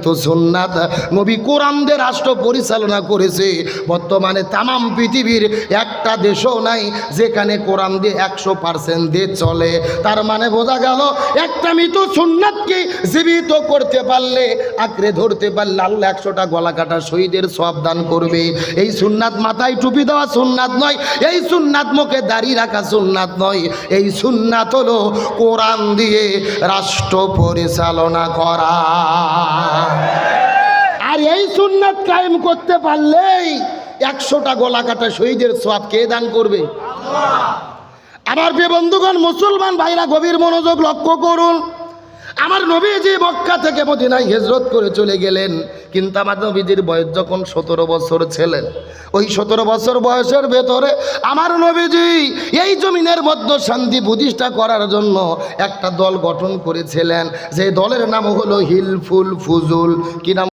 মৃত্যু সুন্নাত। নবী কোরআন দিয়ে রাষ্ট্র পরিচালনা করেছে। বর্তমানে তামাম পৃথিবীর একটা দেশও নাই যেখানে কোরআন দিয়ে 100% দিয়ে চলে। তার মানে বোঝা গেল একটা মৃত্যু সুন্নাতকে জীবিত করতে পারলে, আঁকড়ে ধরতে পারলে আল্লাহ 100টা গলা কাটা শহীদের সওয়াব দান করবে। এই সুন্নাত মাথায় টুপি দেওয়া সুন্নাত নয়, এই সুন্নাত মুখে দাড়ি রাখা সুন্নাত নয়, এই সুন্নাত হলো কোরআন দিয়ে রাষ্ট্র পরিচালনা করা। আর এই সুন্নাত কায়েম করতে পারলেই 100টা গলা কাটা শহীদের সওয়াব কে দান করবে? আমার প্রিয় বন্ধুগণ, মুসলমান ভাইরা গভীর মনোযোগ লক্ষ্য করুন। আমার নবীজি মক্কা থেকে মদিনায় হিজরত করে চলে গেলেন, কিন্তু আমার নবীজির বয়স যখন 17 বছর ছিলেন, ওই 17 বছর বয়সের ভেতরে আমার নবীজি এই জমিনের মধ্যে শান্তি প্রতিষ্ঠা করার জন্য একটা দল গঠন করেছিলেন। যে দলের নাম হলো হিলফুল ফুজুল। কি নাম?